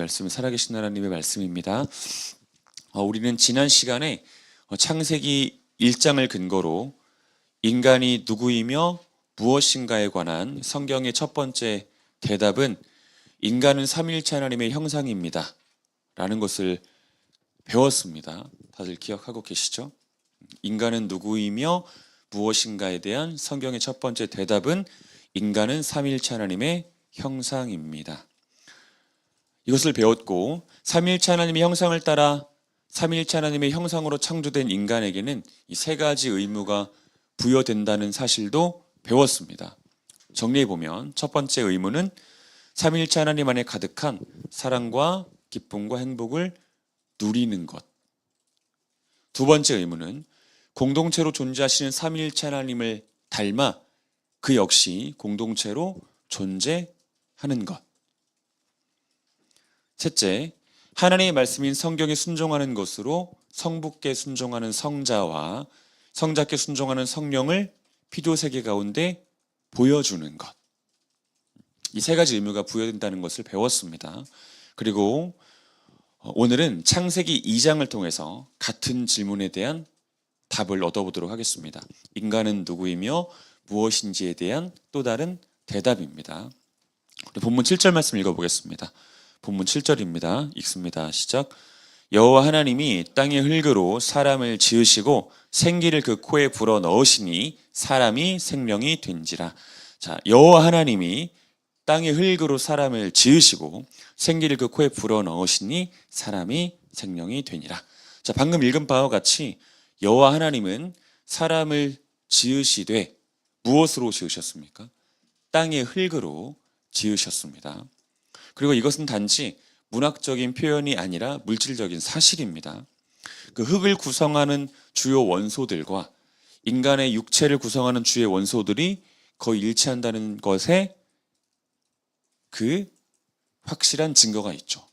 말씀은 살아계신 하나님의 말씀입니다. 우리는 지난 시간에 창세기 1장을 근거로 인간이 누구이며 무엇인가에 관한 성경의 첫 번째 대답은 인간은 삼위일체 하나님의 형상입니다 라는 것을 배웠습니다. 다들 기억하고 계시죠? 인간은 누구이며 무엇인가에 대한 성경의 첫 번째 대답은 인간은 삼위일체 하나님의 형상입니다. 이것을 배웠고 삼위일체 하나님의 형상을 따라 삼위일체 하나님의 형상으로 창조된 인간에게는 이 세 가지 의무가 부여된다는 사실도 배웠습니다. 정리해보면 첫 번째 의무는 삼위일체 하나님 안에 가득한 사랑과 기쁨과 행복을 누리는 것. 두 번째 의무는 공동체로 존재하시는 삼위일체 하나님을 닮아 그 역시 공동체로 존재하는 것. 셋째, 하나님의 말씀인 성경에 순종하는 것으로 성부께 순종하는 성자와 성자께 순종하는 성령을 피조세계 가운데 보여주는 것. 이 세 가지 의무가 부여된다는 것을 배웠습니다. 그리고 오늘은 창세기 2장을 통해서 같은 질문에 대한 답을 얻어보도록 하겠습니다. 인간은 누구이며 무엇인지에 대한 또 다른 대답입니다. 본문 7절 말씀 읽어보겠습니다. 본문 7절입니다. 읽습니다. 시작. 여호와 하나님이 땅의 흙으로 사람을 지으시고 생기를 그 코에 불어 넣으시니 사람이 생명이 된지라. 자, 여호와 하나님이 땅의 흙으로 사람을 지으시고 생기를 그 코에 불어 넣으시니 사람이 생명이 되니라. 자, 방금 읽은 바와 같이 여호와 하나님은 사람을 지으시되 무엇으로 지으셨습니까? 땅의 흙으로 지으셨습니다. 그리고 이것은 단지 문학적인 표현이 아니라 물질적인 사실입니다. 그 흙을 구성하는 주요 원소들과 인간의 육체를 구성하는 주요 원소들이 거의 일치한다는 것에 그 확실한 증거가 있죠.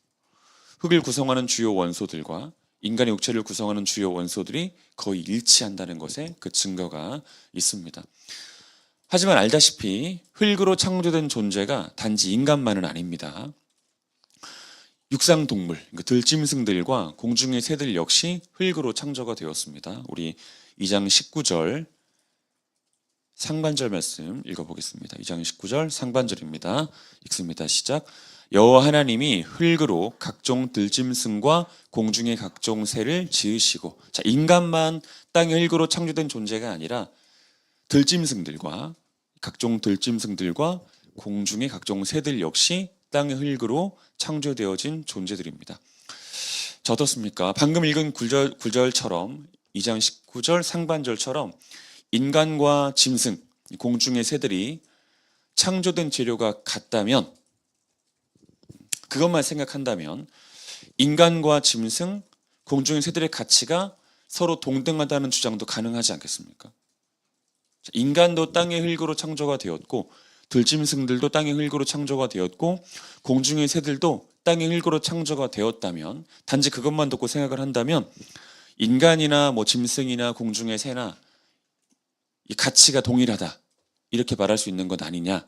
흙을 구성하는 주요 원소들과 인간의 육체를 구성하는 주요 원소들이 거의 일치한다는 것에 그 증거가 있습니다. 하지만 알다시피 흙으로 창조된 존재가 단지 인간만은 아닙니다. 육상동물, 들짐승들과 공중의 새들 역시 흙으로 창조가 되었습니다. 우리 2장 19절 상반절 말씀 읽어보겠습니다. 2장 19절 상반절입니다. 읽습니다. 시작. 여호와 하나님이 흙으로 각종 들짐승과 공중의 각종 새를 지으시고, 자, 인간만 땅의 흙으로 창조된 존재가 아니라 들짐승들과 각종 들짐승들과 공중의 각종 새들 역시 땅의 흙으로 창조되어진 존재들입니다. 자, 어떻습니까? 방금 읽은 구절처럼 2장 19절 상반절처럼 인간과 짐승, 공중의 새들이 창조된 재료가 같다면, 그것만 생각한다면 인간과 짐승, 공중의 새들의 가치가 서로 동등하다는 주장도 가능하지 않겠습니까? 인간도 땅의 흙으로 창조가 되었고 들짐승들도 땅의 흙으로 창조가 되었고 공중의 새들도 땅의 흙으로 창조가 되었다면, 단지 그것만 듣고 생각을 한다면 인간이나 짐승이나 공중의 새나 이 가치가 동일하다 이렇게 말할 수 있는 것 아니냐는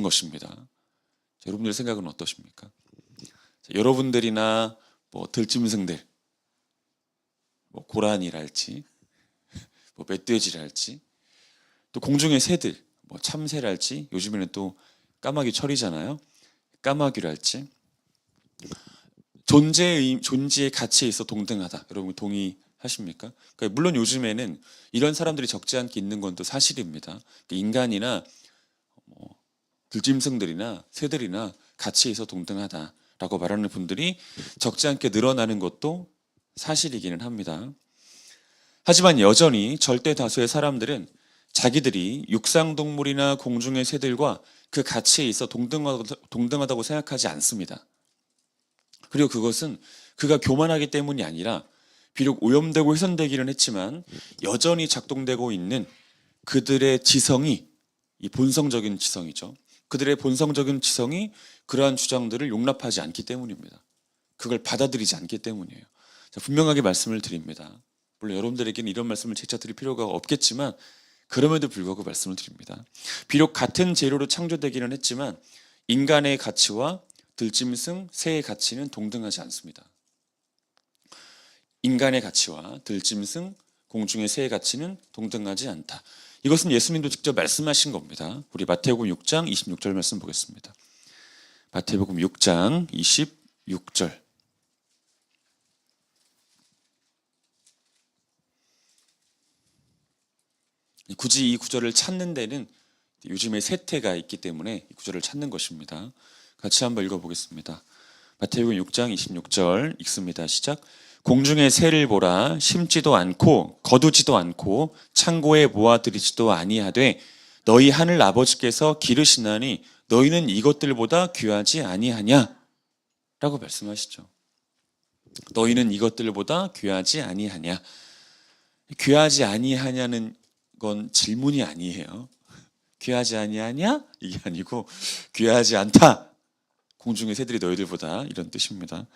것입니다. 자, 여러분들 생각은 어떠십니까? 자, 여러분들이나 들짐승들, 고라니랄지 멧돼지랄지 또 공중의 새들, 참새랄지, 요즘에는 또 까마귀 철이잖아요. 까마귀랄지, 존재의 가치에 있어 동등하다. 여러분 동의하십니까? 그러니까 물론 요즘에는 이런 사람들이 적지 않게 있는 건 또 사실입니다. 인간이나 들짐승들이나 새들이나 가치에 있어 동등하다라고 말하는 분들이 적지 않게 늘어나는 것도 사실이기는 합니다. 하지만 여전히 절대 다수의 사람들은 자기들이 육상동물이나 공중의 새들과 그 가치에 있어 동등하다고 생각하지 않습니다. 그리고 그것은 그가 교만하기 때문이 아니라 비록 오염되고 훼손되기는 했지만 여전히 작동되고 있는 그들의 지성이, 이 본성적인 지성이죠. 그들의 본성적인 지성이 그러한 주장들을 용납하지 않기 때문입니다. 그걸 받아들이지 않기 때문이에요. 자, 분명하게 말씀을 드립니다. 물론 여러분들에게는 이런 말씀을 재차 드릴 필요가 없겠지만 그럼에도 불구하고 말씀을 드립니다. 비록 같은 재료로 창조되기는 했지만 인간의 가치와 들짐승, 새의 가치는 동등하지 않습니다. 인간의 가치와 들짐승, 공중의 새의 가치는 동등하지 않다. 이것은 예수님도 직접 말씀하신 겁니다. 우리 마태복음 6장 26절 말씀 보겠습니다. 마태복음 6장 26절. 굳이 이 구절을 찾는 데는 요즘에 세태가 있기 때문에 이 구절을 찾는 것입니다. 같이 한번 읽어보겠습니다. 마태복음 6장 26절 읽습니다. 시작. 공중의 새를 보라. 심지도 않고 거두지도 않고 창고에 모아들이지도 아니하되 너희 하늘 아버지께서 기르시나니 너희는 이것들보다 귀하지 아니하냐? 라고 말씀하시죠. 너희는 이것들보다 귀하지 아니하냐? 귀하지 아니하냐는 건 질문이 아니에요. 귀하지 아니하냐? 이게 아니고 귀하지 않다. 공중의 새들이 너희들보다 이런 뜻입니다.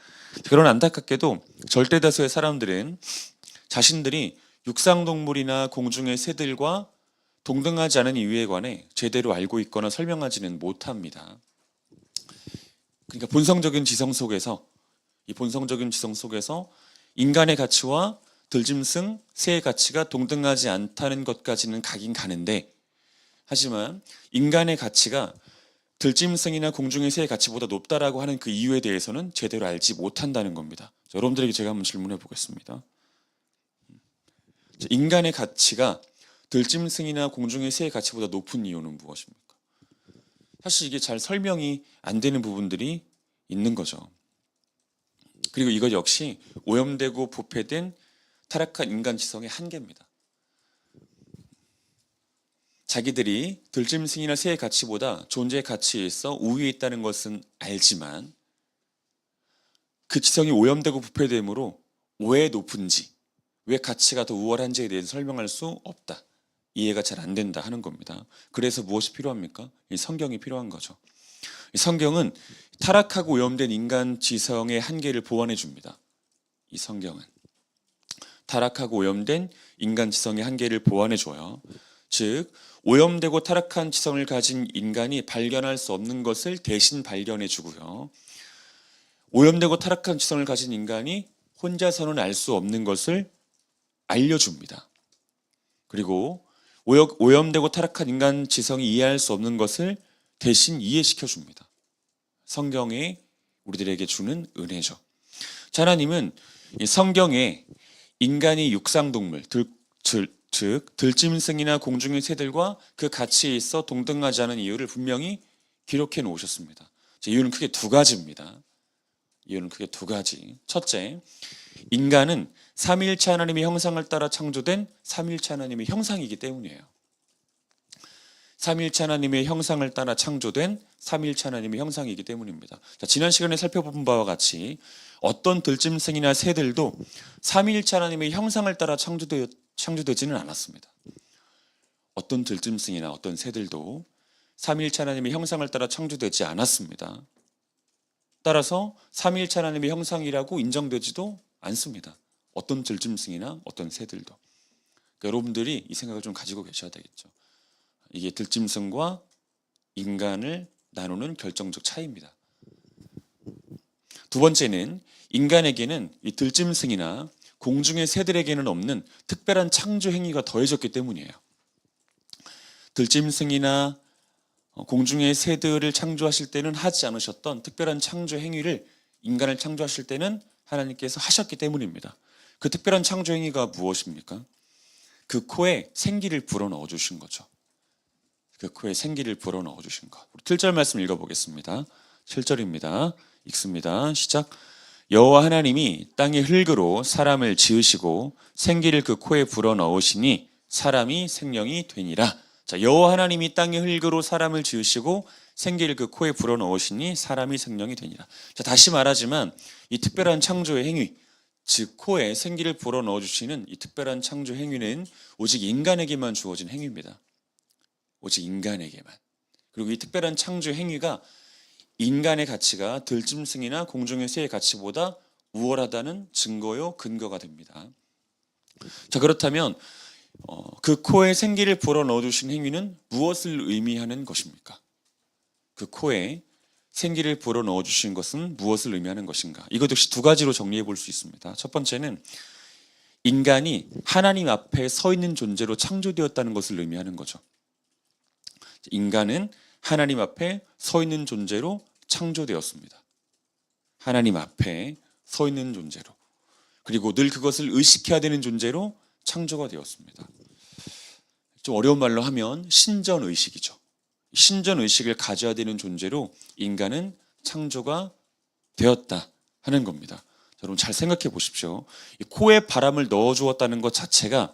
그런 안타깝게도 절대다수의 사람들은 자신들이 육상동물이나 공중의 새들과 동등하지 않은 이유에 관해 제대로 알고 있거나 설명하지는 못합니다. 그러니까 본성적인 지성 속에서 인간의 가치와 들짐승, 새의 가치가 동등하지 않다는 것까지는 가긴 가는데, 하지만 인간의 가치가 들짐승이나 공중의 새의 가치보다 높다라고 하는 그 이유에 대해서는 제대로 알지 못한다는 겁니다. 여러분들에게 제가 한번 질문해 보겠습니다. 인간의 가치가 들짐승이나 공중의 새의 가치보다 높은 이유는 무엇입니까? 사실 이게 잘 설명이 안 되는 부분들이 있는 거죠. 그리고 이것 역시 오염되고 부패된 타락한 인간 지성의 한계입니다. 자기들이 들짐승이나 새의 가치보다 존재의 가치에 있어 우위에 있다는 것은 알지만 그 지성이 오염되고 부패됨으로 왜 높은지, 왜 가치가 더 우월한지에 대해서 설명할 수 없다. 이해가 잘 안 된다 하는 겁니다. 그래서 무엇이 필요합니까? 이 성경이 필요한 거죠. 이 성경은 타락하고 오염된 인간 지성의 한계를 보완해 줍니다. 이 성경은 타락하고 오염된 인간 지성의 한계를 보완해 줘요. 즉 오염되고 타락한 지성을 가진 인간이 발견할 수 없는 것을 대신 발견해 주고요. 오염되고 타락한 지성을 가진 인간이 혼자서는 알 수 없는 것을 알려줍니다. 그리고 오염되고 타락한 인간 지성이 이해할 수 없는 것을 대신 이해시켜 줍니다. 성경이 우리들에게 주는 은혜죠. 하나님은 이 성경에 인간이 육상동물, 즉 들짐승이나 공중의 새들과 그 가치에 있어 동등하지 않은 이유를 분명히 기록해 놓으셨습니다. 이유는 크게 두 가지입니다. 첫째, 인간은 삼위일체 하나님의 형상을 따라 창조된 삼위일체 하나님의 형상이기 때문이에요. 삼위일체 하나님의 형상을 따라 창조된 삼위일체 하나님의 형상이기 때문입니다. 지난 시간에 살펴본 바와 같이 어떤 들짐승이나 새들도 삼위일체 하나님의 형상을 따라 창조되지는 않았습니다. 어떤 들짐승이나 어떤 새들도 삼위일체 하나님의 형상을 따라 창조되지 않았습니다. 따라서 삼위일체 하나님의 형상이라고 인정되지도 않습니다. 어떤 들짐승이나 어떤 새들도. 그러니까 여러분들이 이 생각을 좀 가지고 계셔야 되겠죠. 이게 들짐승과 인간을 나누는 결정적 차이입니다. 두 번째는 인간에게는 이 들짐승이나 공중의 새들에게는 없는 특별한 창조 행위가 더해졌기 때문이에요. 들짐승이나 공중의 새들을 창조하실 때는 하지 않으셨던 특별한 창조 행위를 인간을 창조하실 때는 하나님께서 하셨기 때문입니다. 그 특별한 창조 행위가 무엇입니까? 그 코에 생기를 불어넣어 주신 거죠. 그 코에 생기를 불어넣어 주신 것. 우리 7절 말씀 읽어보겠습니다. 7절입니다. 읽습니다. 시작. 여호와 하나님이 땅의 흙으로 사람을 지으시고 생기를 그 코에 불어넣으시니 사람이 생명이 되니라. 여호와 하나님이 땅의 흙으로 사람을 지으시고 생기를 그 코에 불어넣으시니 사람이 생명이 되니라. 다시 말하지만 이 특별한 창조의 행위, 즉 코에 생기를 불어넣어 주시는 이 특별한 창조 행위는 오직 인간에게만 주어진 행위입니다. 오직 인간에게만. 그리고 이 특별한 창조 행위가 인간의 가치가 들짐승이나 공중의 새의 가치보다 우월하다는 증거요 근거가 됩니다. 그렇다면 그 코에 생기를 불어넣어 주신 행위는 무엇을 의미하는 것입니까? 그 코에 생기를 불어넣어 주신 것은 무엇을 의미하는 것인가? 이것 역시 두 가지로 정리해 볼 수 있습니다. 첫 번째는 인간이 하나님 앞에 서 있는 존재로 창조되었다는 것을 의미하는 거죠. 인간은 하나님 앞에 서 있는 존재로 창조되었습니다. 하나님 앞에 서 있는 존재로. 그리고 늘 그것을 의식해야 되는 존재로 창조가 되었습니다. 좀 어려운 말로 하면 신전의식이죠. 신전의식을 가져야 되는 존재로 인간은 창조가 되었다 하는 겁니다. 여러분 잘 생각해 보십시오. 코에 바람을 넣어 주었다는 것 자체가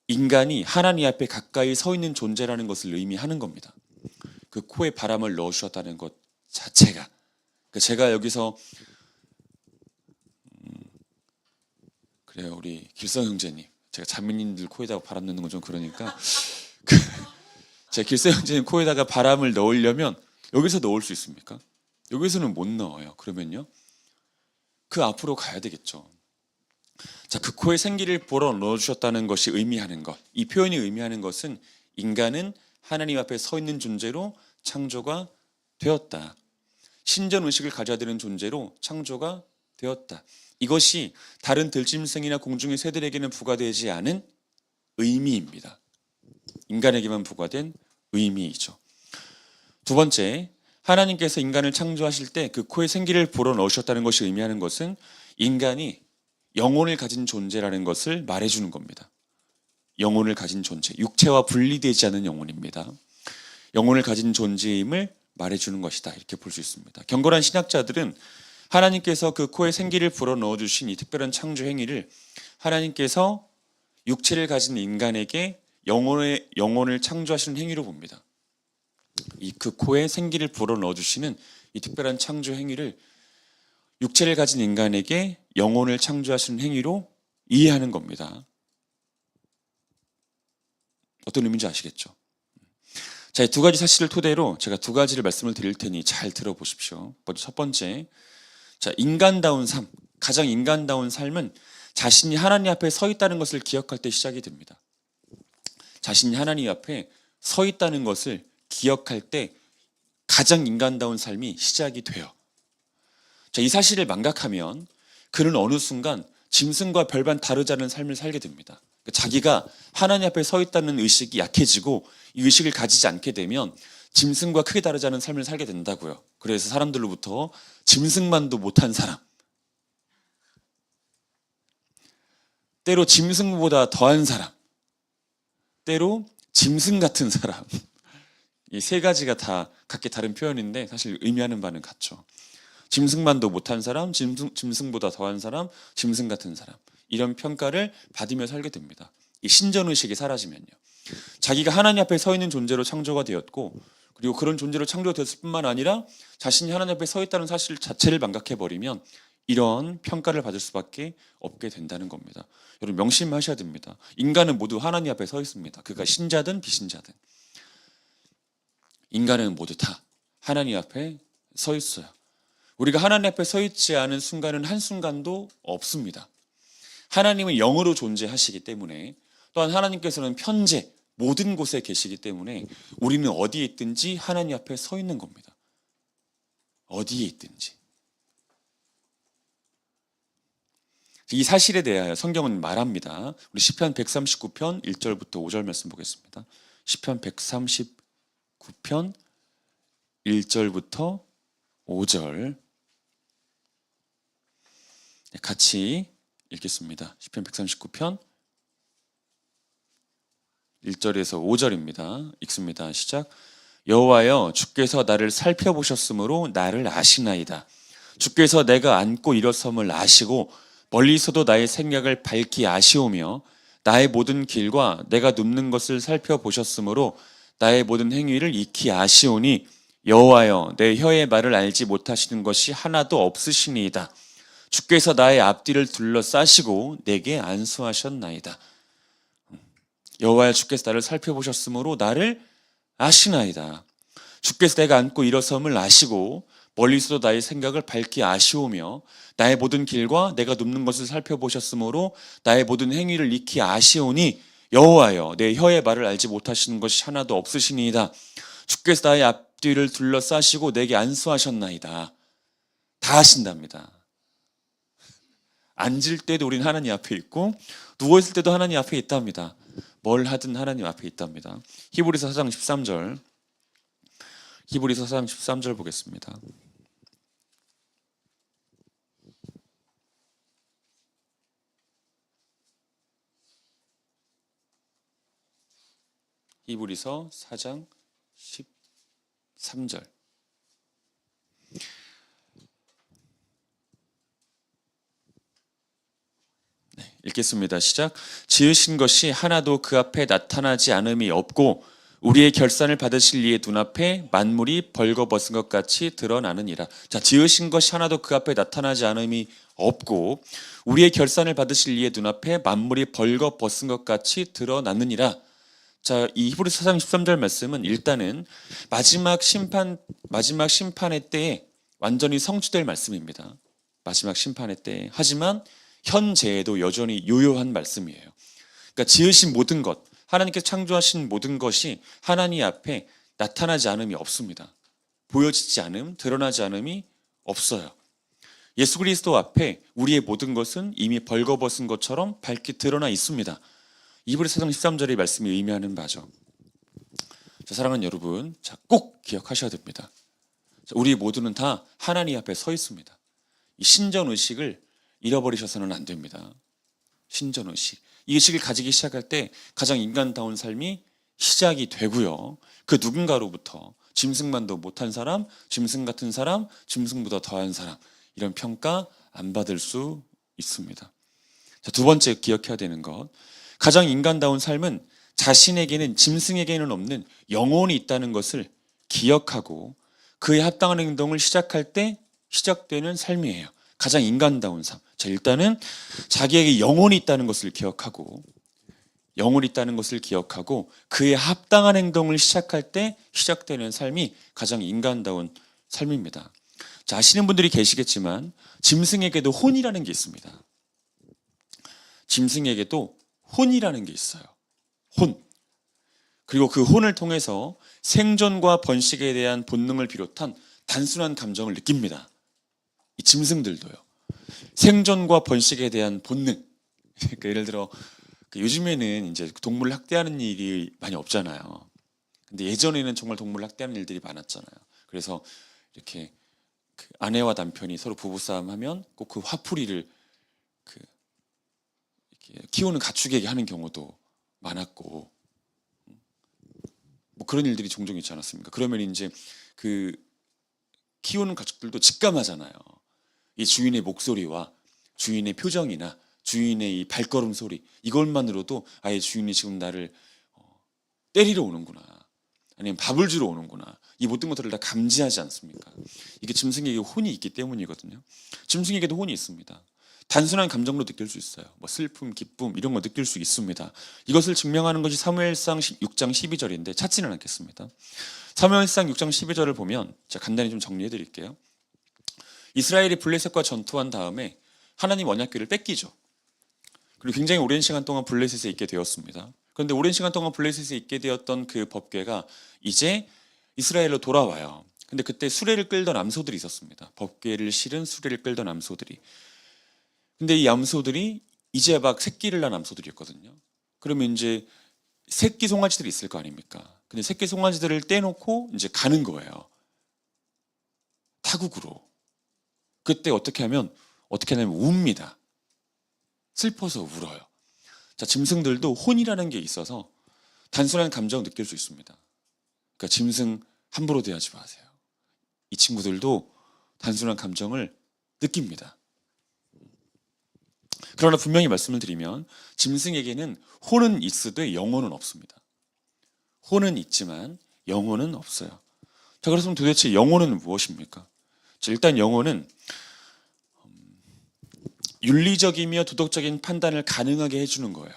인간이 하나님 앞에 가까이 서 있는 존재라는 것을 의미하는 겁니다. 그 코에 바람을 넣어 주었다는 것 자체가. 제가 여기서 그래요, 우리 길성 형제님, 제가 자매님들 코에다가 바람 넣는 건 좀 그러니까 제 길성 형제님 코에다가 바람을 넣으려면 여기서 넣을 수 있습니까? 여기서는 못 넣어요. 그러면요, 그 앞으로 가야 되겠죠. 자, 그 코에 생기를 불어 넣어주셨다는 것이 의미하는 것, 이 표현이 의미하는 것은 인간은 하나님 앞에 서 있는 존재로 창조가 되었다. 신전의식을 가져야 되는 존재로 창조가 되었다. 이것이 다른 들짐승이나 공중의 새들에게는 부과되지 않은 의미입니다. 인간에게만 부과된 의미이죠. 두 번째, 하나님께서 인간을 창조하실 때 그 코에 생기를 불어넣으셨다는 것이 의미하는 것은 인간이 영혼을 가진 존재라는 것을 말해주는 겁니다. 영혼을 가진 존재, 육체와 분리되지 않은 영혼입니다. 영혼을 가진 존재임을 말해주는 것이다, 이렇게 볼 수 있습니다. 경건한 신학자들은 하나님께서 그 코에 생기를 불어넣어주신 이 특별한 창조 행위를 하나님께서 육체를 가진 인간에게 영혼을 창조하시는 행위로 봅니다. 이 그 코에 생기를 불어넣어주시는 이 특별한 창조 행위를 육체를 가진 인간에게 영혼을 창조하시는 행위로 이해하는 겁니다. 어떤 의미인지 아시겠죠? 자, 이 두 가지 사실을 토대로 제가 두 가지를 말씀을 드릴 테니 잘 들어보십시오. 먼저 첫 번째, 자, 인간다운 삶, 가장 인간다운 삶은 자신이 하나님 앞에 서 있다는 것을 기억할 때 시작이 됩니다. 자신이 하나님 앞에 서 있다는 것을 기억할 때 가장 인간다운 삶이 시작이 돼요. 자, 이 사실을 망각하면 그는 어느 순간 짐승과 별반 다르지 않은 삶을 살게 됩니다. 자기가 하나님 앞에 서 있다는 의식이 약해지고 이 의식을 가지지 않게 되면 짐승과 크게 다르지 않은 삶을 살게 된다고요. 그래서 사람들로부터 짐승만도 못한 사람, 때로 짐승보다 더한 사람, 때로 짐승 같은 사람, 이 세 가지가 다 각기 다른 표현인데 사실 의미하는 바는 같죠. 짐승만도 못한 사람, 짐승보다 더한 사람, 짐승 같은 사람, 이런 평가를 받으며 살게 됩니다. 이 신전의식이 사라지면요, 자기가 하나님 앞에 서 있는 존재로 창조가 되었고, 그리고 그런 존재로 창조되었을 뿐만 아니라 자신이 하나님 앞에 서 있다는 사실 자체를 망각해버리면 이런 평가를 받을 수밖에 없게 된다는 겁니다. 여러분 명심하셔야 됩니다. 인간은 모두 하나님 앞에 서 있습니다. 그가 신자든 비신자든 인간은 모두 다 하나님 앞에 서 있어요. 우리가 하나님 앞에 서 있지 않은 순간은 한순간도 없습니다. 하나님은 영으로 존재하시기 때문에, 또한 하나님께서는 편재 모든 곳에 계시기 때문에 우리는 어디에 있든지 하나님 앞에 서 있는 겁니다. 어디에 있든지. 이 사실에 대하여 성경은 말합니다. 우리 시편 139편 1절부터 5절 말씀 보겠습니다. 시편 139편 1절부터 5절 같이 읽겠습니다. 시편 139편 1절에서 5절입니다. 읽습니다. 시작. 여호와여, 주께서 나를 살펴보셨으므로 나를 아시나이다. 주께서 내가 앉고 일어섬을 아시고 멀리서도 나의 생각을 밝히 아시오며 나의 모든 길과 내가 눕는 것을 살펴보셨으므로 나의 모든 행위를 익히 아시오니 여호와여, 내 혀의 말을 알지 못하시는 것이 하나도 없으시니이다. 주께서 나의 앞뒤를 둘러싸시고 내게 안수하셨나이다. 여호와여, 주께서 나를 살펴보셨으므로 나를 아시나이다. 주께서 내가 앉고 일어섬을 아시고 멀리서도 나의 생각을 밝히 아시오며 나의 모든 길과 내가 눕는 것을 살펴보셨으므로 나의 모든 행위를 익히 아시오니 여호와여, 내 혀의 말을 알지 못하시는 것이 하나도 없으시니이다. 주께서 나의 앞뒤를 둘러싸시고 내게 안수하셨나이다. 다 하신답니다. 앉을 때도 우린 하나님 앞에 있고 누워있을 때도 하나님 앞에 있답니다. 뭘 하든 하나님 앞에 있답니다. 히브리서 4장 13절, 히브리서 4장 13절 보겠습니다. 히브리서 4장 13절. 읽겠습니다. 시작. 지으신 것이 하나도 그 앞에 나타나지 않음이 없고 우리의 결산을 받으실 이의 눈앞에 만물이 벌거벗은 것 같이 드러나느니라. 자, 지으신 것이 하나도 그 앞에 나타나지 않음이 없고 우리의 결산을 받으실 이의 눈앞에 만물이 벌거벗은 것 같이 드러나느니라. 자, 이 히브리서 4장 13절 말씀은 일단은 마지막 심판의 때에 완전히 성취될 말씀입니다. 마지막 심판의 때에. 하지만 현재에도 여전히 요요한 말씀이에요. 그러니까 지으신 모든 것, 하나님께서 창조하신 모든 것이 하나님 앞에 나타나지 않음이 없습니다. 보여지지 않음, 드러나지 않음이 없어요. 예수 그리스도 앞에 우리의 모든 것은 이미 벌거벗은 것처럼 밝게 드러나 있습니다. 히브리서 4장 13절의 말씀이 의미하는 바죠. 자, 사랑하는 여러분, 자, 꼭 기억하셔야 됩니다. 자, 우리 모두는 다 하나님 앞에 서 있습니다. 이 신전의식을 잃어버리셔서는 안 됩니다. 신전의식. 이 의식을 가지기 시작할 때 가장 인간다운 삶이 시작이 되고요. 그 누군가로부터 짐승만도 못한 사람, 짐승 같은 사람, 짐승보다 더한 사람, 이런 평가 안 받을 수 있습니다. 자, 두 번째 기억해야 되는 것. 가장 인간다운 삶은 자신에게는, 짐승에게는 없는 영혼이 있다는 것을 기억하고 그에 합당한 행동을 시작할 때 시작되는 삶이에요. 가장 인간다운 삶. 자, 일단은 자기에게 영혼이 있다는 것을 기억하고 그에 합당한 행동을 시작할 때 시작되는 삶이 가장 인간다운 삶입니다. 자, 아시는 분들이 계시겠지만 짐승에게도 혼이라는 게 있습니다. 짐승에게도 혼이라는 게 있어요. 혼. 그리고 그 혼을 통해서 생존과 번식에 대한 본능을 비롯한 단순한 감정을 느낍니다. 이 짐승들도요. 생존과 번식에 대한 본능. 그러니까 예를 들어 요즘에는 이제 동물을 학대하는 일이 많이 없잖아요. 근데 예전에는 정말 동물을 학대하는 일들이 많았잖아요. 그래서 이렇게 그 아내와 남편이 서로 부부싸움 하면 꼭 그 화풀이를 이렇게 키우는 가축에게 하는 경우도 많았고, 뭐 그런 일들이 종종 있지 않았습니까? 그러면 이제 그 키우는 가축들도 직감하잖아요. 이 주인의 목소리와 주인의 표정이나 주인의 이 발걸음 소리, 이것만으로도 아예 주인이 지금 나를 때리러 오는구나, 아니면 밥을 주러 오는구나, 이 모든 것들을 다 감지하지 않습니까? 이게 짐승에게 혼이 있기 때문이거든요. 짐승에게도 혼이 있습니다. 단순한 감정으로 느낄 수 있어요. 뭐 슬픔, 기쁨 이런 거 느낄 수 있습니다. 이것을 증명하는 것이 사무엘상 6장 12절인데 찾지는 않겠습니다. 사무엘상 6장 12절을 보면 제가 간단히 좀 정리해 드릴게요. 이스라엘이 블레셋과 전투한 다음에 하나님 언약궤를 뺏기죠. 그리고 굉장히 오랜 시간 동안 블레셋에 있게 되었습니다. 그런데 오랜 시간 동안 블레셋에 있게 되었던 그 법궤가 이제 이스라엘로 돌아와요. 근데 그때 수레를 끌던 암소들이 있었습니다. 법궤를 실은 수레를 끌던 암소들이. 근데 이 암소들이 이제 막 새끼를 낳은 암소들이었거든요. 그러면 이제 새끼 송아지들이 있을 거 아닙니까? 근데 새끼 송아지들을 떼놓고 이제 가는 거예요. 타국으로. 그때 어떻게 하냐면 웁니다. 슬퍼서 울어요. 자, 짐승들도 혼이라는 게 있어서 단순한 감정을 느낄 수 있습니다. 그러니까 짐승 함부로 대하지 마세요. 이 친구들도 단순한 감정을 느낍니다. 그러나 분명히 말씀을 드리면 짐승에게는 혼은 있으되 영혼은 없습니다. 혼은 있지만 영혼은 없어요. 자, 그래서 도대체 영혼은 무엇입니까? 자, 일단 영혼은 윤리적이며 도덕적인 판단을 가능하게 해주는 거예요.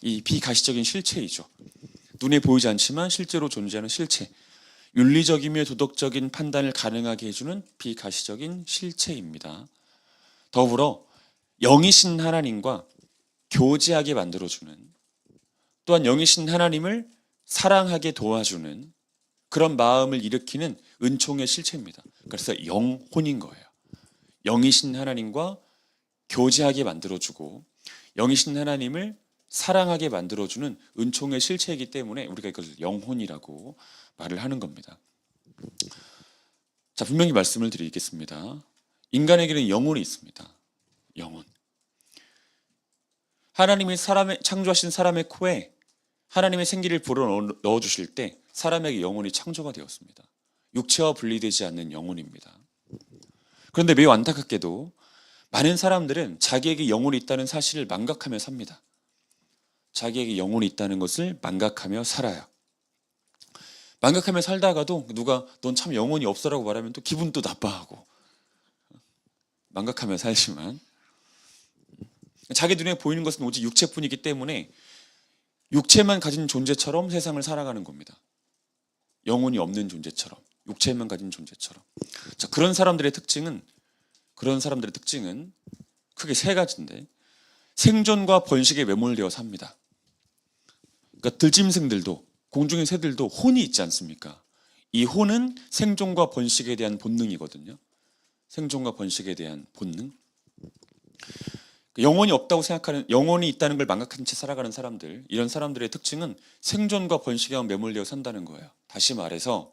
이 비가시적인 실체이죠. 눈에 보이지 않지만 실제로 존재하는 실체. 윤리적이며 도덕적인 판단을 가능하게 해주는 비가시적인 실체입니다. 더불어 영이신 하나님과 교제하게 만들어주는, 또한 영이신 하나님을 사랑하게 도와주는 그런 마음을 일으키는 은총의 실체입니다. 그래서 영혼인 거예요. 영이신 하나님과 교제하게 만들어주고 영이신 하나님을 사랑하게 만들어주는 은총의 실체이기 때문에 우리가 이것을 영혼이라고 말을 하는 겁니다. 자, 분명히 말씀을 드리겠습니다. 인간에게는 영혼이 있습니다. 영혼. 하나님이 창조하신 사람의 코에 하나님의 생기를 불어 넣어주실 때 사람에게 영혼이 창조가 되었습니다. 육체와 분리되지 않는 영혼입니다. 그런데 매우 안타깝게도 많은 사람들은 자기에게 영혼이 있다는 사실을 망각하며 삽니다. 자기에게 영혼이 있다는 것을 망각하며 살아요. 망각하며 살다가도 누가 넌 참 영혼이 없어라고 말하면 또 기분 또 나빠하고 망각하며 살지만 자기 눈에 보이는 것은 오직 육체뿐이기 때문에 육체만 가진 존재처럼 세상을 살아가는 겁니다. 영혼이 없는 존재처럼, 육체만 가진 존재처럼. 자, 그런 사람들의 특징은 크게 세 가지인데 생존과 번식에 매몰되어 삽니다. 그러니까 들짐승들도 공중의 새들도 혼이 있지 않습니까? 이 혼은 생존과 번식에 대한 본능이거든요. 생존과 번식에 대한 본능. 영혼이 없다고 생각하는, 영혼이 있다는 걸 망각한 채 살아가는 사람들, 이런 사람들의 특징은 생존과 번식에만 매몰되어 산다는 거예요. 다시 말해서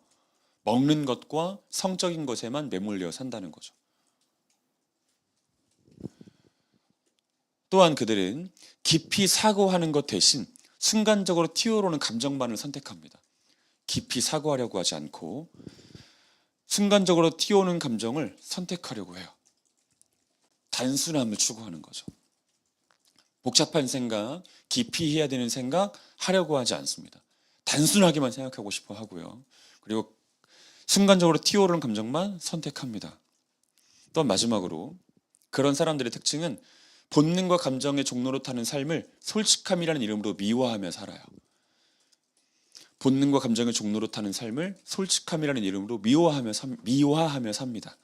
먹는 것과 성적인 것에만 매몰되어 산다는 거죠. 또한 그들은 깊이 사고하는 것 대신 순간적으로 튀어오르는 감정만을 선택합니다. 깊이 사고하려고 하지 않고 순간적으로 튀어오는 감정을 선택하려고 해요. 단순함을 추구하는 거죠. 복잡한 생각, 깊이 해야 되는 생각 하려고 하지 않습니다. 단순하게만 생각하고 싶어 하고요. 그리고 순간적으로 튀어오르는 감정만 선택합니다. 또 마지막으로 그런 사람들의 특징은 본능과 감정의 종로로 타는 삶을 솔직함이라는 이름으로 미화하며 살아요. 본능과 감정의 종로로 타는 삶을 솔직함이라는 이름으로 미화하며 삽니다.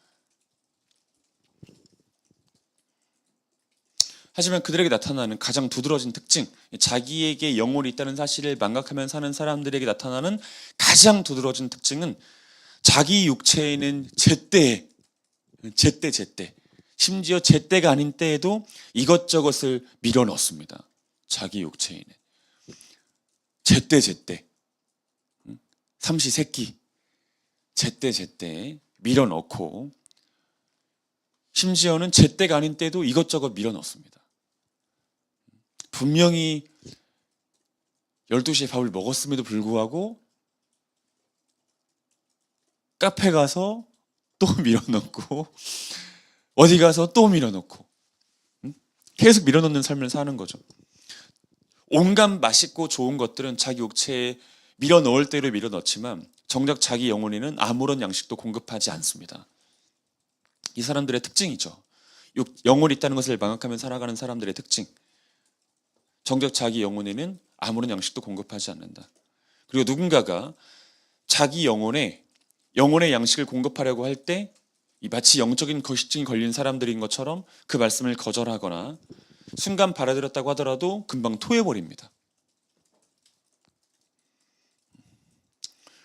하지만 그들에게 나타나는 가장 두드러진 특징, 자기에게 영혼이 있다는 사실을 망각하며 사는 사람들에게 나타나는 가장 두드러진 특징은 자기 육체에는 제때, 심지어 제때가 아닌 때에도 이것저것을 밀어넣습니다. 자기 육체에는. 제때, 삼시세끼, 제때 밀어넣고 심지어는 제때가 아닌 때도 이것저것 밀어넣습니다. 분명히 12시에 밥을 먹었음에도 불구하고 카페 가서 또 밀어넣고 어디 가서 또 밀어넣고 계속 밀어넣는 삶을 사는 거죠. 온갖 맛있고 좋은 것들은 자기 육체에 밀어넣을 대로 밀어넣지만 정작 자기 영혼에는 아무런 양식도 공급하지 않습니다. 이 사람들의 특징이죠. 영혼이 있다는 것을 망각하며 살아가는 사람들의 특징. 정작 자기 영혼에는 아무런 양식도 공급하지 않는다. 그리고 누군가가 자기 영혼에 영혼의 양식을 공급하려고 할 때 마치 영적인 거식증이 걸린 사람들인 것처럼 그 말씀을 거절하거나 순간 받아들였다고 하더라도 금방 토해버립니다.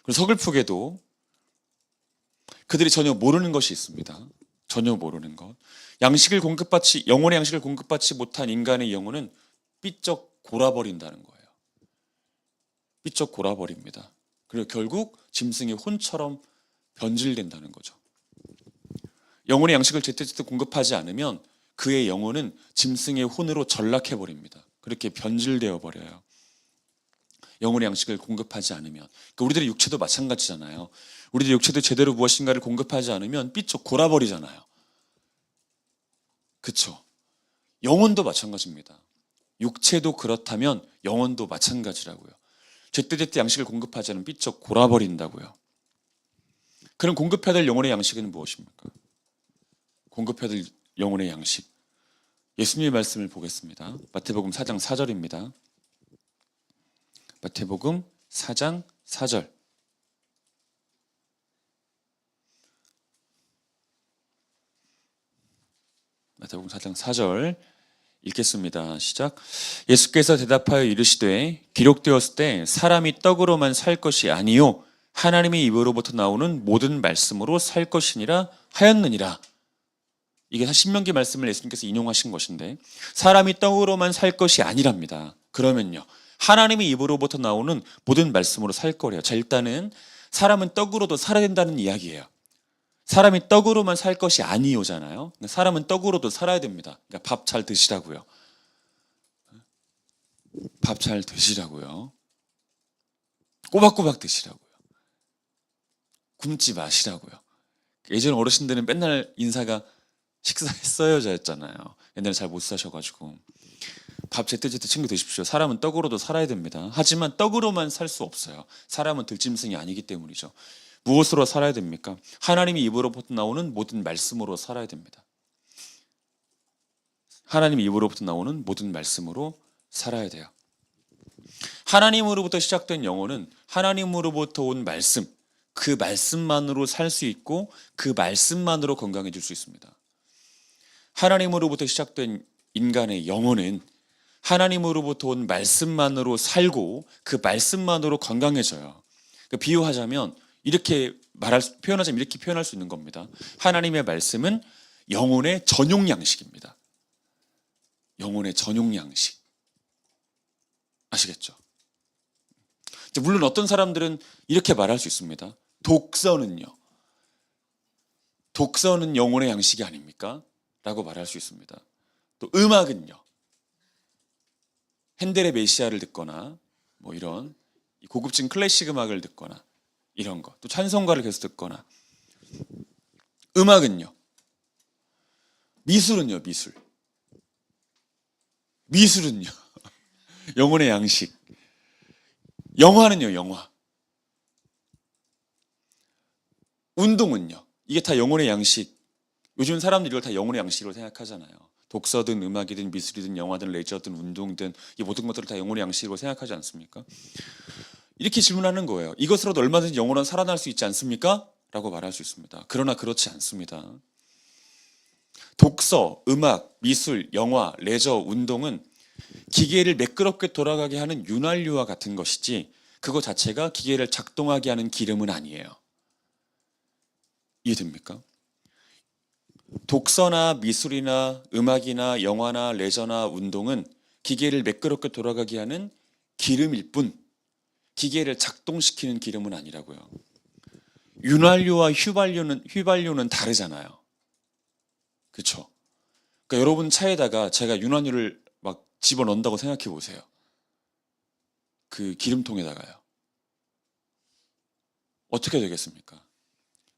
그리고 서글프게도 그들이 전혀 모르는 것이 있습니다. 전혀 모르는 것. 영혼의 양식을 공급받지 못한 인간의 영혼은 삐쩍 골아버린다는 거예요. 삐쩍 골아버립니다. 그리고 결국 짐승의 혼처럼 변질된다는 거죠. 영혼의 양식을 제때제때 공급하지 않으면 그의 영혼은 짐승의 혼으로 전락해버립니다. 그렇게 변질되어 버려요. 영혼의 양식을 공급하지 않으면. 그러니까 우리들의 육체도 마찬가지잖아요. 우리들의 육체도 제대로 무엇인가를 공급하지 않으면 삐쩍 골아버리잖아요. 그렇죠? 영혼도 마찬가지입니다. 육체도 그렇다면 영혼도 마찬가지라고요. 제때제때 양식을 공급하지 않으면 삐쩍 골아버린다고요. 그럼 공급해야 될 영혼의 양식은 무엇입니까? 공급해야 될 영혼의 양식. 예수님의 말씀을 보겠습니다. 마태복음 4장 4절입니다. 마태복음 4장 4절. 마태복음 4장 4절 읽겠습니다. 시작. 예수께서 대답하여 이르시되 기록되었을 때 사람이 떡으로만 살 것이 아니요 하나님의 입으로부터 나오는 모든 말씀으로 살 것이니라 하였느니라. 이게 신명기 말씀을 예수님께서 인용하신 것인데 사람이 떡으로만 살 것이 아니랍니다. 그러면요. 하나님의 입으로부터 나오는 모든 말씀으로 살 거래요. 자, 일단은 사람은 떡으로도 살아야 된다는 이야기예요. 사람이 떡으로만 살 것이 아니오잖아요. 사람은 떡으로도 살아야 됩니다. 그러니까 밥 잘 드시라고요. 밥 잘 드시라고요. 꼬박꼬박 드시라고요. 굶지 마시라고요. 예전 어르신들은 맨날 인사가 식사했어요 였잖아요. 옛날에 잘 못 사셔가지고 밥 제때제때 챙겨 드십시오. 사람은 떡으로도 살아야 됩니다. 하지만 떡으로만 살 수 없어요. 사람은 들짐승이 아니기 때문이죠. 무엇으로 살아야 됩니까? 하나님의 입으로부터 나오는 모든 말씀으로 살아야 됩니다. 하나님의 입으로부터 나오는 모든 말씀으로 살아야 돼요. 하나님으로부터 시작된 영혼은 하나님으로부터 온 말씀, 그 말씀만으로 살 수 있고 그 말씀만으로 건강해질 수 있습니다. 하나님으로부터 시작된 인간의 영혼은 하나님으로부터 온 말씀만으로 살고 그 말씀만으로 건강해져요. 비유하자면 이렇게 표현하자면 이렇게 표현할 수 있는 겁니다. 하나님의 말씀은 영혼의 전용 양식입니다. 영혼의 전용 양식. 아시겠죠? 물론 어떤 사람들은 이렇게 말할 수 있습니다. 독서는 영혼의 양식이 아닙니까? 라고 말할 수 있습니다. 또 음악은요. 핸델의 메시아를 듣거나 뭐 이런 고급진 클래식 음악을 듣거나 이런 거. 또 찬송가를 계속 듣거나. 음악은요. 미술은요. 미술은요. 영혼의 양식. 영화는요. 영화. 운동은요. 이게 다 영혼의 양식. 요즘 사람들이 이걸 다 영혼의 양식으로 생각하잖아요. 독서든 음악이든 미술이든 영화든 레저든 운동이든 이 모든 것들을 다 영혼의 양식으로 생각하지 않습니까? 이렇게 질문하는 거예요. 이것으로도 얼마든지 영혼은 살아날 수 있지 않습니까? 라고 말할 수 있습니다. 그러나 그렇지 않습니다. 독서, 음악, 미술, 영화, 레저, 운동은 기계를 매끄럽게 돌아가게 하는 윤활유와 같은 것이지 그거 자체가 기계를 작동하게 하는 기름은 아니에요. 이해됩니까? 독서나 미술이나 음악이나 영화나 레저나 운동은 기계를 매끄럽게 돌아가게 하는 기름일 뿐 기계를 작동시키는 기름은 아니라고요. 윤활유와 휘발유는 다르잖아요. 그렇죠? 그러니까 여러분 차에다가 제가 윤활유를 막 집어넣는다고 생각해 보세요. 그 기름통에다가요. 어떻게 되겠습니까?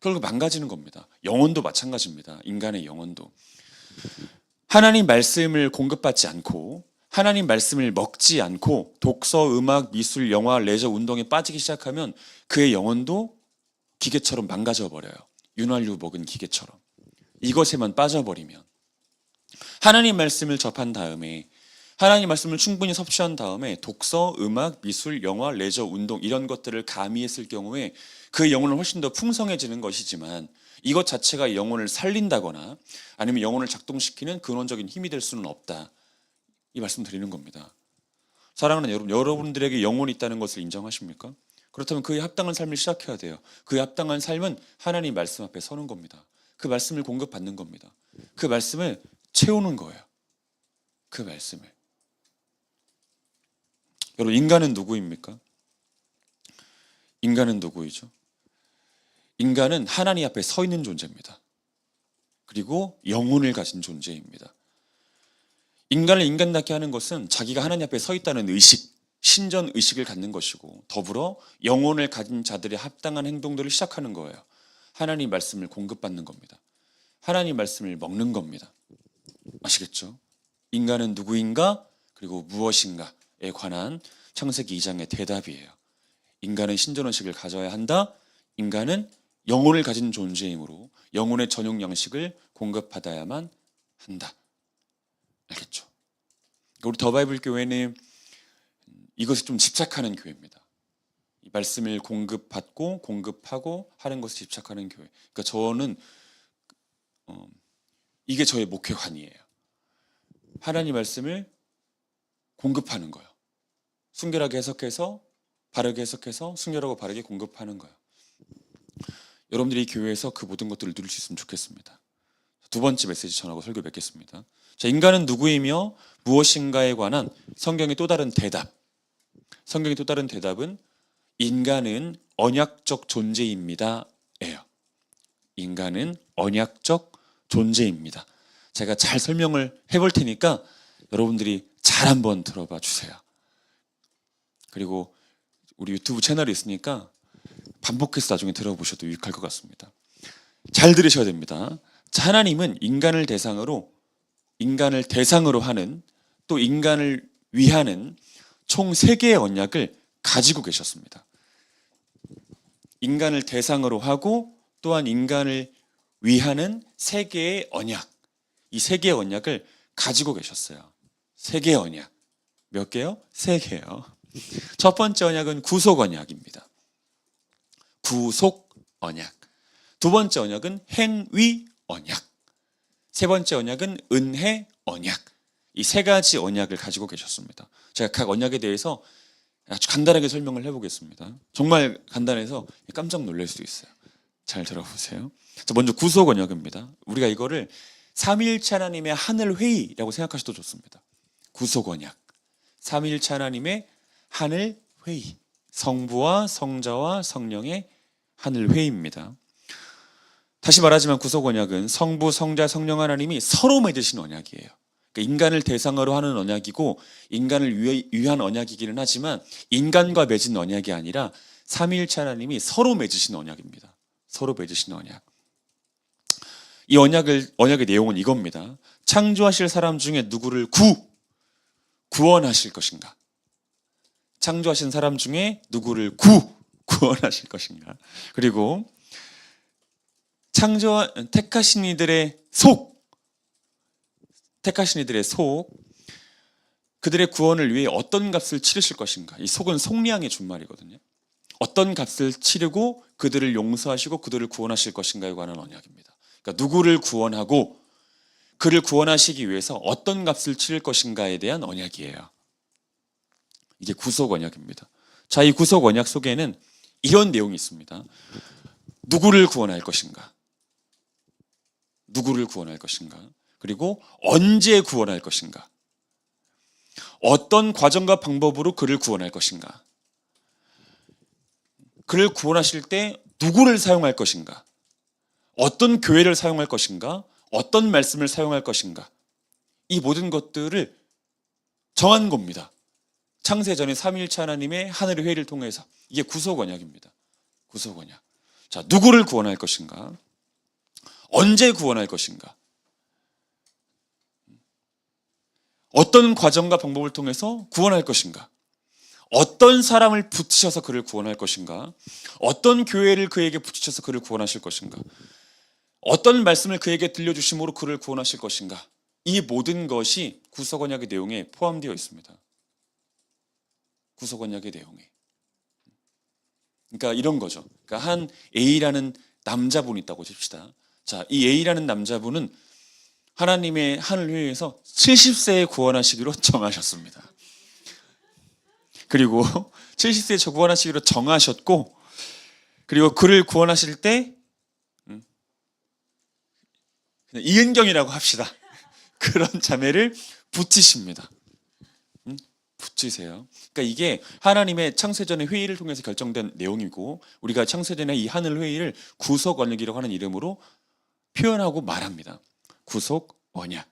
결국 망가지는 겁니다. 영혼도 마찬가지입니다. 인간의 영혼도. 하나님 말씀을 공급받지 않고 하나님 말씀을 먹지 않고 독서, 음악, 미술, 영화, 레저, 운동에 빠지기 시작하면 그의 영혼도 기계처럼 망가져 버려요. 윤활유 먹은 기계처럼. 이것에만 빠져버리면 하나님 말씀을 접한 다음에 하나님 말씀을 충분히 섭취한 다음에 독서, 음악, 미술, 영화, 레저, 운동 이런 것들을 가미했을 경우에 그 영혼은 훨씬 더 풍성해지는 것이지만 이것 자체가 영혼을 살린다거나 아니면 영혼을 작동시키는 근원적인 힘이 될 수는 없다. 이 말씀 드리는 겁니다. 사랑하는 여러분, 여러분들에게 영혼이 있다는 것을 인정하십니까? 그렇다면 그에 합당한 삶을 시작해야 돼요. 그에 합당한 삶은 하나님 말씀 앞에 서는 겁니다. 그 말씀을 공급받는 겁니다. 그 말씀을 채우는 거예요. 그 말씀을. 여러분, 인간은 누구입니까? 인간은 누구이죠? 인간은 하나님 앞에 서 있는 존재입니다. 그리고 영혼을 가진 존재입니다. 인간을 인간답게 하는 것은 자기가 하나님 앞에 서 있다는 의식, 신전 의식을 갖는 것이고 더불어 영혼을 가진 자들의 합당한 행동들을 시작하는 거예요. 하나님 말씀을 공급받는 겁니다. 하나님 말씀을 먹는 겁니다. 아시겠죠? 인간은 누구인가? 그리고 무엇인가에 관한 창세기 2장의 대답이에요. 인간은 신전의식을 가져야 한다. 인간은 영혼을 가진 존재이므로 영혼의 전용 양식을 공급받아야만 한다. 알겠죠? 우리 더 바이블 교회는 이것에 좀 집착하는 교회입니다. 이 말씀을 공급받고 공급하고 하는 것에 집착하는 교회. 그러니까 저는 이게 저의 목회관이에요. 하나님 말씀을 공급하는 거예요. 순결하게 해석해서 바르게 해석해서 순결하고 바르게 공급하는 거예요. 여러분들이 이 교회에서 그 모든 것들을 누릴 수 있으면 좋겠습니다. 두 번째 메시지 전하고 설교 맺겠습니다. 자, 인간은 누구이며 무엇인가에 관한 성경의 또 다른 대답. 성경의 또 다른 대답은 인간은 언약적 존재입니다. 예요. 인간은 언약적 존재입니다. 제가 잘 설명을 해볼 테니까 여러분들이 잘 한번 들어봐 주세요. 그리고 우리 유튜브 채널이 있으니까 반복해서 나중에 들어보셔도 유익할 것 같습니다. 잘 들으셔야 됩니다. 자, 하나님은 인간을 대상으로 하는, 또 인간을 위하는 총 3개의 언약을 가지고 계셨습니다. 인간을 대상으로 하고 또한 인간을 위하는 3개의 언약, 이 3개의 언약을 가지고 계셨어요. 3개의 언약. 몇 개요? 3개요. 첫 번째 언약은 구속 언약입니다. 구속 언약. 두 번째 언약은 행위 언약. 세 번째 언약은 은혜 언약. 이 3가지 언약을 가지고 계셨습니다. 제가 각 언약에 대해서 아주 간단하게 설명을 해보겠습니다. 정말 간단해서 깜짝 놀랄 수도 있어요. 잘 들어보세요. 자, 먼저 구속 언약입니다. 우리가 이거를 삼위일체 하나님의 하늘 회의라고 생각하셔도 좋습니다. 구속 언약. 삼위일체 하나님의 하늘 회의. 성부와 성자와 성령의 하늘 회의입니다. 다시 말하지만 구속 언약은 성부, 성자, 성령 하나님이 서로 맺으신 언약이에요. 그러니까 인간을 대상으로 하는 언약이고 인간을 위한 언약이기는 하지만 인간과 맺은 언약이 아니라 삼위일체 하나님이 서로 맺으신 언약입니다. 서로 맺으신 언약. 이 언약의 내용은 이겁니다. 창조하실 사람 중에 누구를 구원하실 것인가? 창조하신 사람 중에 누구를 구원하실 것인가? 그리고 택하신 이들의 속, 그들의 구원을 위해 어떤 값을 치르실 것인가? 이 속은 속량의 준말이거든요. 어떤 값을 치르고 그들을 용서하시고 그들을 구원하실 것인가에 관한 언약입니다. 그러니까 누구를 구원하고 그를 구원하시기 위해서 어떤 값을 치를 것인가에 대한 언약이에요. 이게 구속 언약입니다. 자, 이 구속 언약 속에는 이런 내용이 있습니다. 누구를 구원할 것인가? 누구를 구원할 것인가? 그리고 언제 구원할 것인가? 어떤 과정과 방법으로 그를 구원할 것인가? 그를 구원하실 때 누구를 사용할 것인가? 어떤 교회를 사용할 것인가? 어떤 말씀을 사용할 것인가? 이 모든 것들을 정한 겁니다. 창세전에 삼위일체 하나님의 하늘의 회의를 통해서. 이게 구속 언약입니다. 구속 언약. 자, 누구를 구원할 것인가? 언제 구원할 것인가? 어떤 과정과 방법을 통해서 구원할 것인가? 어떤 사람을 붙이셔서 그를 구원할 것인가? 어떤 교회를 그에게 붙이셔서 그를 구원하실 것인가? 어떤 말씀을 그에게 들려주심으로 그를 구원하실 것인가? 이 모든 것이 구속 언약의 내용에 포함되어 있습니다. 구속 언약의 내용에. 그러니까 이런 거죠. 그러니까 한 A라는 남자분이 있다고 칩시다. 자, 이 A라는 남자분은 하나님의 하늘회의에서 70세에 구원하시기로 정하셨습니다. 그리고 70세에 구원하시기로 정하셨고, 그리고 그를 구원하실 때 이은경이라고 합시다. 그런 자매를 붙이십니다. 붙이세요. 그러니까 이게 하나님의 창세전의 회의를 통해서 결정된 내용이고, 우리가 창세전의 이 하늘 회의를 구속 언약이라고 하는 이름으로 표현하고 말합니다. 구속 언약.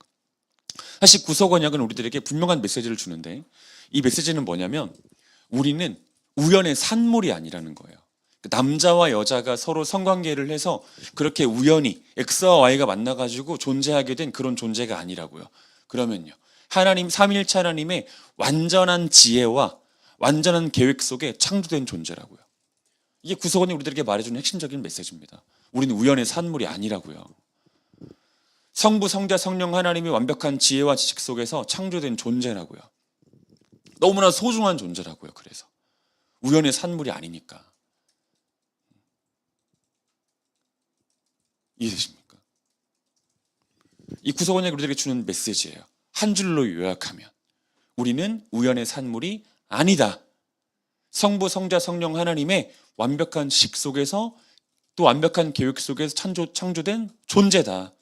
사실 구속 언약은 우리들에게 분명한 메시지를 주는데, 이 메시지는 뭐냐면 우리는 우연의 산물이 아니라는 거예요. 남자와 여자가 서로 성관계를 해서 그렇게 우연히 X와 Y가 만나가지고 존재하게 된 그런 존재가 아니라고요. 그러면요, 하나님, 삼위일체 하나님의 완전한 지혜와 완전한 계획 속에 창조된 존재라고요. 이게 구속 언약이 우리들에게 말해주는 핵심적인 메시지입니다. 우리는 우연의 산물이 아니라고요. 성부, 성자, 성령 하나님의 완벽한 지혜와 지식 속에서 창조된 존재라고요. 너무나 소중한 존재라고요. 그래서 우연의 산물이 아니니까. 이해되십니까? 이 구속 언약이 우리들에게 주는 메시지예요. 한 줄로 요약하면 우리는 우연의 산물이 아니다. 성부, 성자, 성령 하나님의 완벽한 지식 속에서 또 완벽한 계획 속에서 창조된 존재다.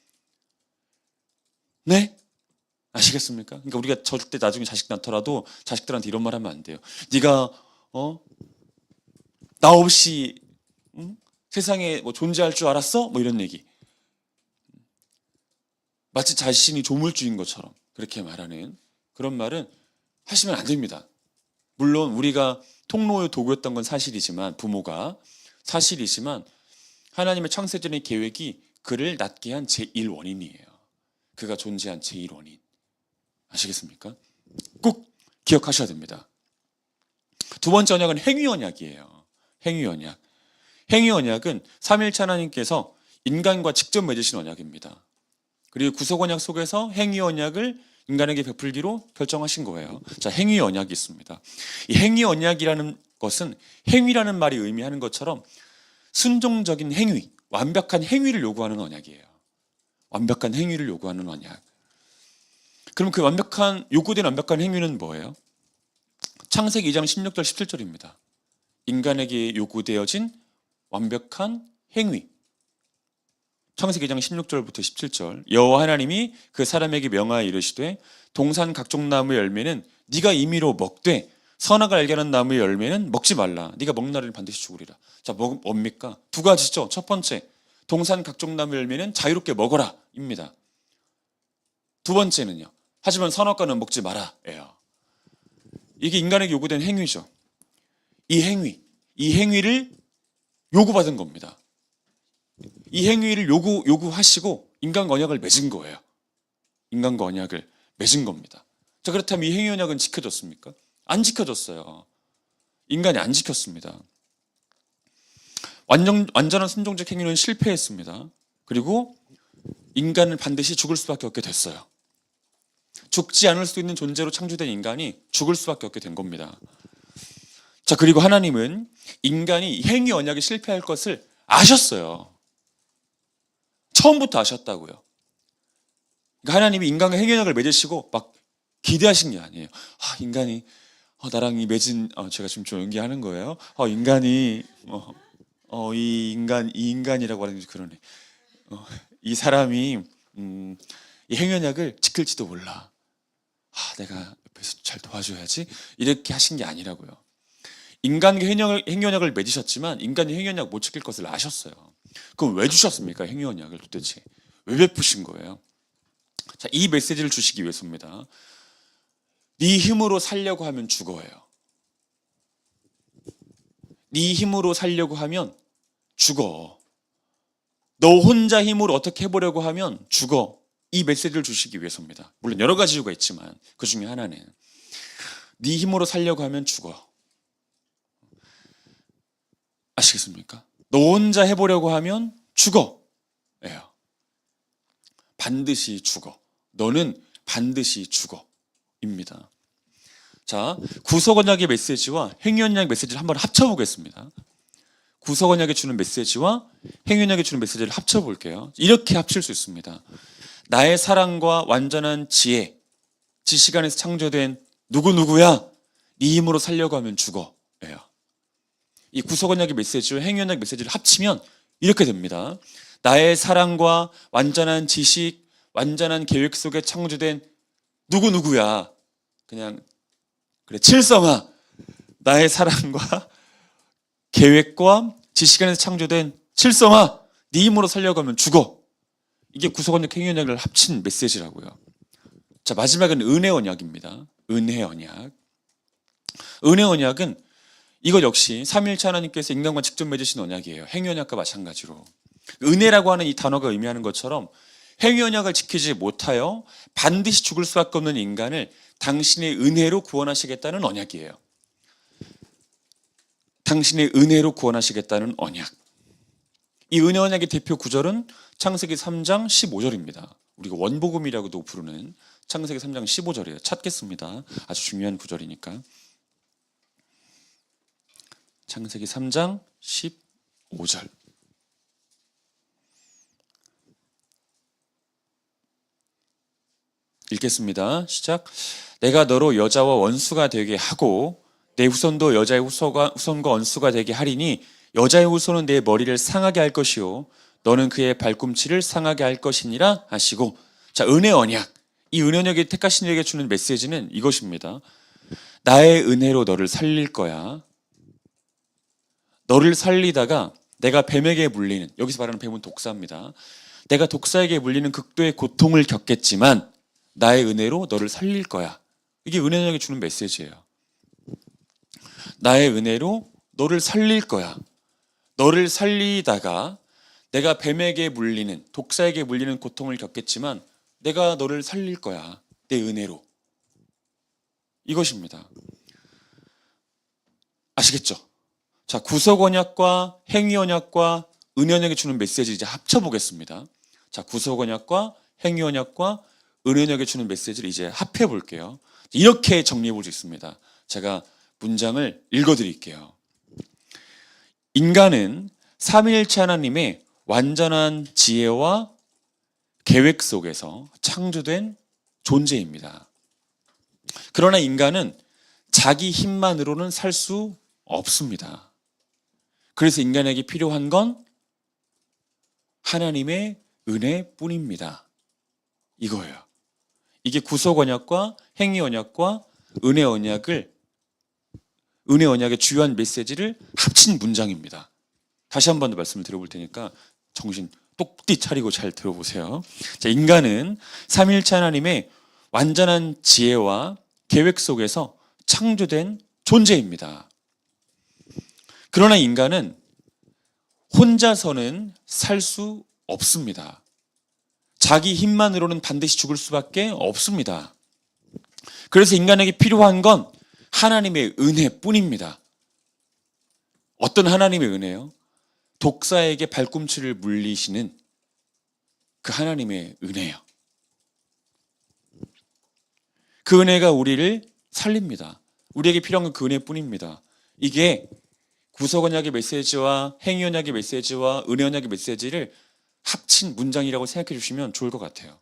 네? 아시겠습니까? 그러니까 우리가 절대 나중에 자식 낳더라도 자식들한테 이런 말 하면 안 돼요. 네가 나 없이 세상에 뭐 존재할 줄 알았어? 뭐 이런 얘기. 마치 자신이 조물주인 것처럼 그렇게 말하는 그런 말은 하시면 안 됩니다. 물론 우리가 통로의 도구였던 건 사실이지만, 부모가 사실이지만, 하나님의 창세전의 계획이 그를 낳게 한 제1원인이에요. 그가 존재한 제1원인. 아시겠습니까? 꼭 기억하셔야 됩니다. 두 번째 언약은 행위언약이에요. 행위언약. 행위언약은 삼위일체 하나님께서 인간과 직접 맺으신 언약입니다. 그리고 구속언약 속에서 행위언약을 인간에게 베풀기로 결정하신 거예요. 자, 행위언약이 있습니다. 이 행위언약이라는 것은 행위라는 말이 의미하는 것처럼 순종적인 행위, 완벽한 행위를 요구하는 언약이에요. 완벽한 행위를 요구하는 언약. 그럼 그 요구된 완벽한 행위는 뭐예요? 창세기 2장 16절 17절입니다. 인간에게 요구되어진 완벽한 행위. 창세기 2장 16절부터 17절. 여호와 하나님이 그 사람에게 명하여 이르시되 동산 각종 나무의 열매는 네가 임의로 먹되 선악을 알게 하는 나무의 열매는 먹지 말라. 네가 먹는 날에는 반드시 죽으리라. 자, 뭡니까? 두 가지죠. 첫 번째, 동산 각종 나무의 열매는 자유롭게 먹어라 입니다. 두 번째는요, 하지만 선악과는 먹지 마라예요. 이게 인간에게 요구된 행위죠. 이 행위를 요구받은 겁니다. 이 행위를 요구하시고 인간과 언약을 맺은 거예요. 인간과 언약을 맺은 겁니다. 자, 그렇다면 이 행위 언약은 지켜졌습니까? 안 지켜졌어요. 인간이 안 지켰습니다. 완전한 순종적 행위는 실패했습니다. 그리고 인간은 반드시 죽을 수밖에 없게 됐어요. 죽지 않을 수 있는 존재로 창조된 인간이 죽을 수밖에 없게 된 겁니다. 자, 그리고 하나님은 인간이 행위 언약에 실패할 것을 아셨어요. 처음부터 아셨다고요. 그러니까 하나님이 인간과 행위 언약을 맺으시고 막 기대하신 게 아니에요. 인간이 나랑 이 맺은 제가 지금 좀 연기하는 거예요. 인간이 이 인간이라고 하는 게 그러네. 이 사람이 이 행위 언약을 지킬지도 몰라. 내가 옆에서 잘 도와줘야지. 이렇게 하신 게 아니라고요. 인간과 행위 언약을 맺으셨지만 인간이 행위 언약 못 지킬 것을 아셨어요. 그럼 왜 주셨습니까? 행위 언약을 도대체 왜 베푸신 거예요? 자, 이 메시지를 주시기 위해서입니다. 네 힘으로 살려고 하면 죽어요. 네 힘으로 살려고 하면 죽어. 너 혼자 힘으로 어떻게 해보려고 하면 죽어. 이 메시지를 주시기 위해서입니다. 물론 여러 가지 이유가 있지만 그 중에 하나는 네 힘으로 살려고 하면 죽어. 아시겠습니까? 너 혼자 해보려고 하면 죽어. 예요. 반드시 죽어. 너는 반드시 죽어. 입니다. 자, 구속언약의 메시지와 행위언약의 메시지를 한번 합쳐보겠습니다. 구속언약이 주는 메시지와 행위언약이 주는 메시지를 합쳐볼게요. 이렇게 합칠 수 있습니다. 나의 사랑과 완전한 지식 안에서 창조된 누구누구야? 네 힘으로 살려고 하면 죽어. 예요. 이 구속언약의 메시지와 행위언약의 메시지를 합치면 이렇게 됩니다. 나의 사랑과 완전한 지식, 완전한 계획 속에 창조된 누구누구야. 그냥 그래, 칠성아. 나의 사랑과 계획과 지식 안에서 창조된 칠성아. 네 힘으로 살려고 하면 죽어. 이게 구속언약, 행위언약을 합친 메시지라고요. 자, 마지막은 은혜언약입니다. 은혜언약. 은혜언약은 이것 역시 삼위일체 하나님께서 인간과 직접 맺으신 언약이에요. 행위언약과 마찬가지로. 은혜라고 하는 이 단어가 의미하는 것처럼 행위언약을 지키지 못하여 반드시 죽을 수밖에 없는 인간을 당신의 은혜로 구원하시겠다는 언약이에요. 당신의 은혜로 구원하시겠다는 언약. 이 은혜 언약의 대표 구절은 창세기 3장 15절입니다. 우리가 원복음이라고도 부르는 창세기 3장 15절이에요. 찾겠습니다. 아주 중요한 구절이니까. 창세기 3장 15절. 읽겠습니다. 시작. 내가 너로 여자와 원수가 되게 하고 내 후손도 여자의 후손과 원수가 되게 하리니 여자의 후손은 내 머리를 상하게 할 것이요 너는 그의 발꿈치를 상하게 할 것이니라 하시고, 자, 은혜 언약. 이 은혜 언약이 택하신 이에게 주는 메시지는 이것입니다. 나의 은혜로 너를 살릴 거야. 너를 살리다가 내가 뱀에게 물리는, 여기서 말하는 뱀은 독사입니다. 내가 독사에게 물리는 극도의 고통을 겪겠지만 나의 은혜로 너를 살릴 거야. 이게 은혜 언약이 주는 메시지예요. 나의 은혜로 너를 살릴 거야. 너를 살리다가 내가 뱀에게 물리는, 독사에게 물리는 고통을 겪겠지만 내가 너를 살릴 거야. 내 은혜로. 이것입니다. 아시겠죠? 자, 구속 언약과 행위 언약과 은혜 언약이 주는 메시지 이제 합쳐보겠습니다. 자, 구속 언약과 행위 언약과 은혜 언약이 주는 메시지를 이제 합해 볼게요. 이렇게 정리해 볼 수 있습니다. 제가 문장을 읽어 드릴게요. 인간은 삼위일체 하나님의 완전한 지혜와 계획 속에서 창조된 존재입니다. 그러나 인간은 자기 힘만으로는 살 수 없습니다. 그래서 인간에게 필요한 건 하나님의 은혜뿐입니다. 이거예요. 이게 구속 언약과 행위 언약과 은혜 언약의 주요한 메시지를 합친 문장입니다. 다시 한 번 더 말씀을 드려볼 테니까 정신 똑띠 차리고 잘 들어보세요. 자, 인간은 삼위일체 하나님의 완전한 지혜와 계획 속에서 창조된 존재입니다. 그러나 인간은 혼자서는 살 수 없습니다. 자기 힘만으로는 반드시 죽을 수밖에 없습니다. 그래서 인간에게 필요한 건 하나님의 은혜뿐입니다. 어떤 하나님의 은혜요? 독사에게 발꿈치를 물리시는 그 하나님의 은혜요. 그 은혜가 우리를 살립니다. 우리에게 필요한 건 그 은혜뿐입니다. 이게 구속 언약의 메시지와 행위 언약의 메시지와 은혜 언약의 메시지를 합친 문장이라고 생각해 주시면 좋을 것 같아요.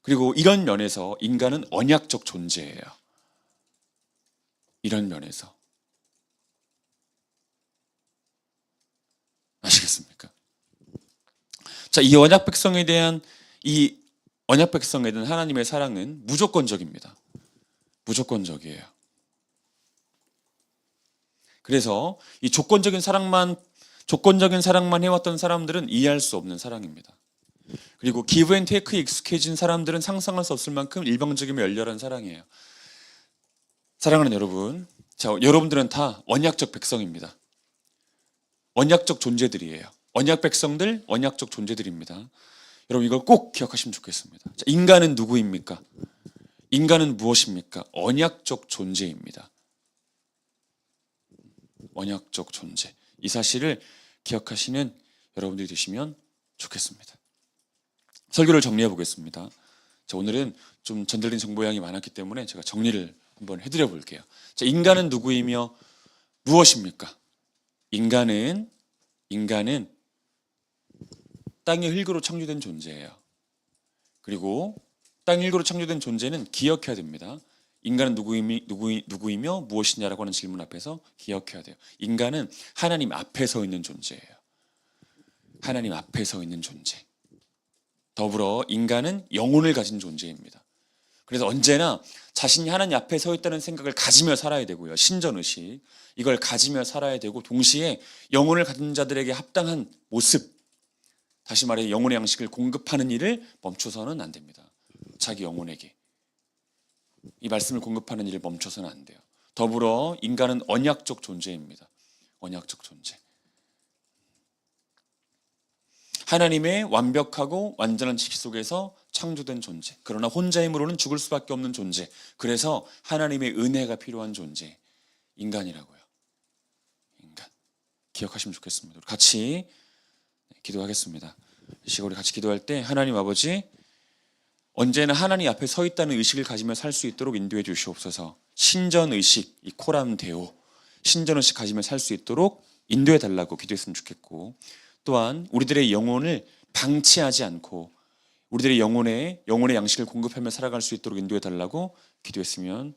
그리고 이런 면에서 인간은 언약적 존재예요. 이런 면에서. 아시겠습니까? 자, 이 언약 백성에 대한 하나님의 사랑은 무조건적입니다. 무조건적이에요. 그래서 이 조건적인 사랑만 해왔던 사람들은 이해할 수 없는 사랑입니다. 그리고 기브 앤 테이크에 익숙해진 사람들은 상상할 수 없을 만큼 일방적이며 열렬한 사랑이에요. 사랑하는 여러분, 자, 여러분들은 다 언약적 백성입니다. 언약적 존재들이에요. 언약 백성들, 언약적 존재들입니다. 여러분 이걸 꼭 기억하시면 좋겠습니다. 자, 인간은 누구입니까? 인간은 무엇입니까? 언약적 존재입니다. 언약적 존재. 이 사실을 기억하시는 여러분들이 되시면 좋겠습니다. 설교를 정리해 보겠습니다. 자, 오늘은 좀 전달된 정보량이 많았기 때문에 제가 정리를 한번 해드려 볼게요. 자, 인간은 누구이며 무엇입니까? 인간은 땅의 흙으로 창조된 존재예요. 그리고 땅의 흙으로 창조된 존재는 기억해야 됩니다. 인간은 누구이며 무엇이냐라고 하는 질문 앞에서 기억해야 돼요. 인간은 하나님 앞에 서 있는 존재예요. 하나님 앞에 서 있는 존재. 더불어 인간은 영혼을 가진 존재입니다. 그래서 언제나 자신이 하나님 앞에 서 있다는 생각을 가지며 살아야 되고요. 신전의식. 이걸 가지며 살아야 되고 동시에 영혼을 가진 자들에게 합당한 모습, 다시 말해 영혼의 양식을 공급하는 일을 멈춰서는 안 됩니다. 자기 영혼에게. 이 말씀을 공급하는 일을 멈춰서는 안 돼요. 더불어 인간은 언약적 존재입니다. 언약적 존재. 하나님의 완벽하고 완전한 지식 속에서 창조된 존재. 그러나 혼자 힘으로는 죽을 수밖에 없는 존재. 그래서 하나님의 은혜가 필요한 존재. 인간이라고요. 인간. 기억하시면 좋겠습니다. 같이 기도하겠습니다. 이 시간 우리 같이 기도할 때 하나님 아버지, 언제나 하나님 앞에 서 있다는 의식을 가지며 살 수 있도록 인도해 주시옵소서. 신전의식, 이 코람데오, 신전의식 가지며 살 수 있도록 인도해 달라고 기도했으면 좋겠고, 또한 우리들의 영혼을 방치하지 않고 우리들의 영혼의 양식을 공급하며 살아갈 수 있도록 인도해 달라고 기도했으면